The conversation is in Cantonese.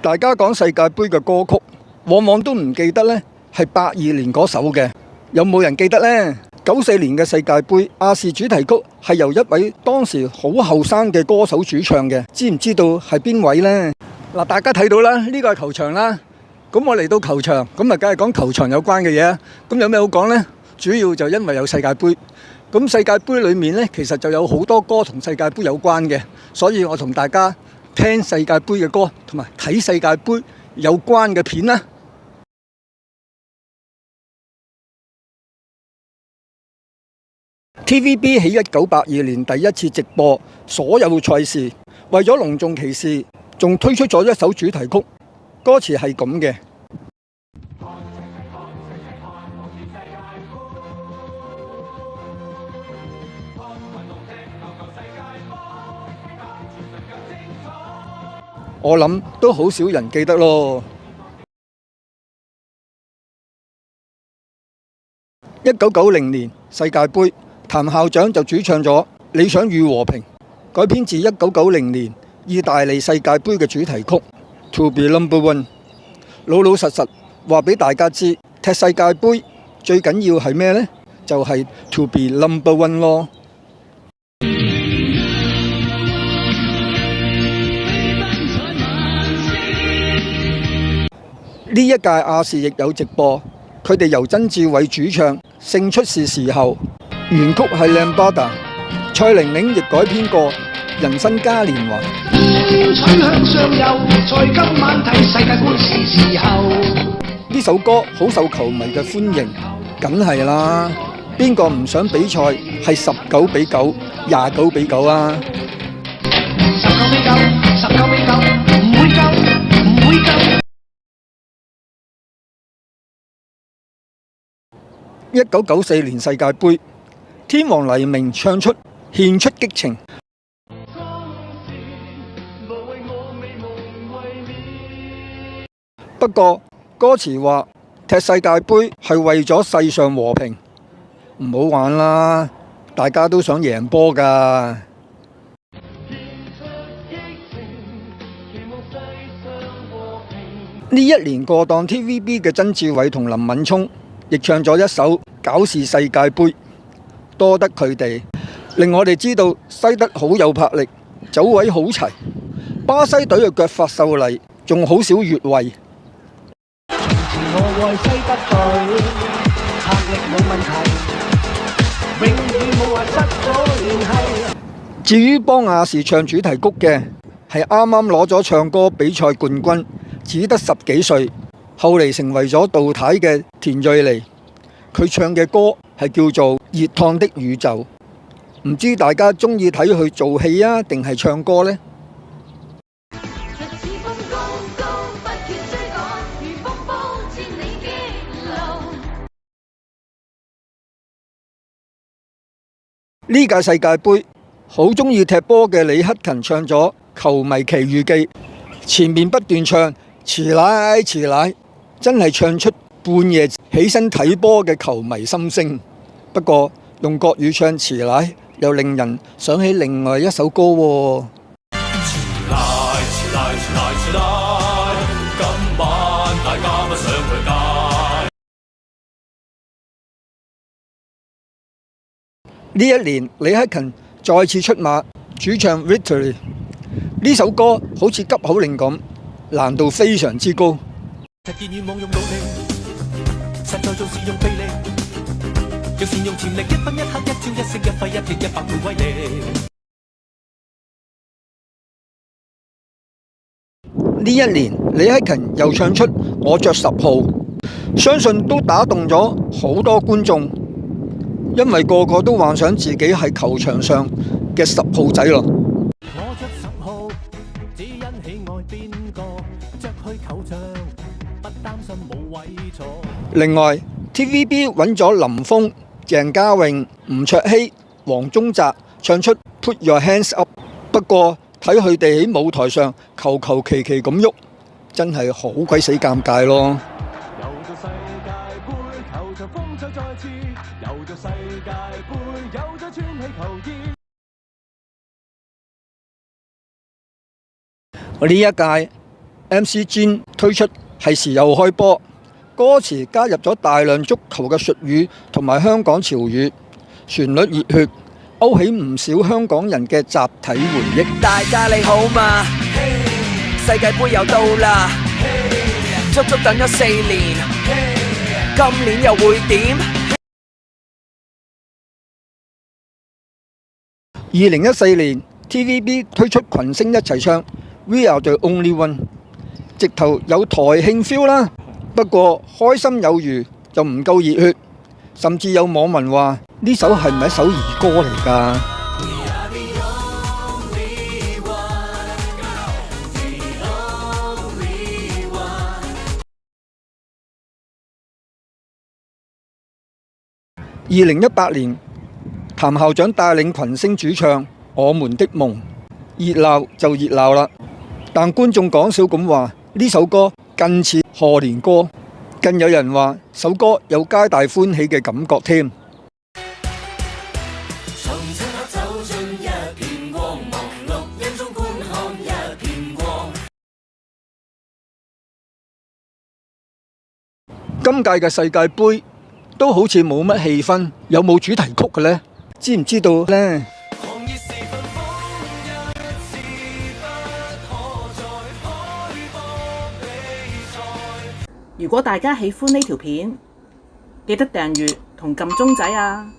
大家講世界盃嘅歌曲，往往都唔記得呢係82年嗰首嘅，有冇人記得呢？94年嘅世界盃亞視主題曲係由一位當時好後生嘅歌手主唱嘅，知唔知道係邊位呢？嗱，大家睇到啦，呢個係球場啦。咁我嚟到球場，咁啊，梗係講球場有關嘅嘢。咁有咩好講呢？主要就因為有世界盃。咁世界盃裏面呢，其實就有好多歌同世界盃有關嘅，所以我同大家聽世界盃嘅歌，同埋睇世界盃有關嘅片啦。TVB 喺1982年第一次直播所有賽事，為咗隆重其事，仲推出咗一首主題曲，歌詞係咁嘅。我諗都好少人記得咯。1990年世界盃，譚校長就主唱咗《理想與和平》，改編自1990年意大利世界盃嘅主題曲《To Be Number One》。老老實實話俾大家知，踢世界盃最緊要係咩呢？就係 To Be Number One 咯。呢一屆亞視亦有直播，佢哋由曾志偉主唱《勝出是時候》，原曲係 Lambada， 蔡玲玲亦改編過《人生嘉年華》。取向上游，在今晚睇世界盃是時候。呢首歌好受球迷嘅歡迎，梗係啦，邊個唔想比賽係19比9、29比9啊？19比9、19比9，唔會夠，唔會夠。1994年世界盃，天王黎明唱出獻出激情。不過歌詞話踢世界盃係為咗世上和平，唔好玩啦！大家都想贏波㗎。呢一年過檔 TVB 嘅曾志偉同林敏聰亦唱咗一首搞事世界盃，多得佢哋令我哋知道西德好有魄力，走位好齊，巴西隊嘅腳法秀麗，仲好少越位。至於幫亞視唱主題曲嘅係啱啱攞咗唱歌比賽冠軍，只得10幾歲，後嚟成為咗杜太嘅田蕊妮。佢唱嘅歌係叫做《熱燙的宇宙》，唔知大家中意睇佢做戲啊，定係唱歌呢？呢屆世界盃好中意踢波嘅李克勤唱咗《球迷奇遇記》，前面不斷唱遲奶遲奶，真係唱出半夜起身睇波嘅球迷心聲。不過用國語唱遲奶又令人想起另外一首歌喎。遲奶遲奶遲奶遲奶，今晚大家不想去街。呢一年李克勤再次出馬主唱《Victory》，呢首歌好似急口令咁，難度非常之高。呢一年李克勤又唱出《我着10號》，相信都打動咗好多觀眾，因為個個都幻想自己係球場上嘅10號仔咯。我着10號，只因喜愛邊個，着去球場，不擔心冇位坐。另外 TVB 揾咗林峯、鄭嘉穎、吳卓羲、黃宗澤唱出 Put Your Hands Up， 不過睇佢哋喺舞台上求求其其咁喐，真係好鬼死尷尬咯。呢一屆 MC Jin 推出係時候開波，歌詞加入咗大量足球嘅術語同埋香港潮語，旋律熱血，勾起唔少香港人嘅集體回憶。大家你好嘛？世界盃又到啦，足足等咗4年，今年又會點？2014年 TVB 推出群星一齊唱 We Are The Only One， 直頭有台慶 feel 啦。不過開心有餘就唔夠熱血，甚至有網民話呢首係咪一首兒歌嚟㗎？2018年，譚校長帶領群星主唱《我們的夢》，熱鬧就熱鬧啦。但觀眾講笑咁話呢首歌近似賀年歌，更有人話首歌有皆大歡喜嘅感覺添。今屆嘅世界盃都好似冇乜氣氛，有冇主題曲嘅呢？知唔知道呢？如果大家喜歡呢條片，記得訂閱同撳鐘仔啊！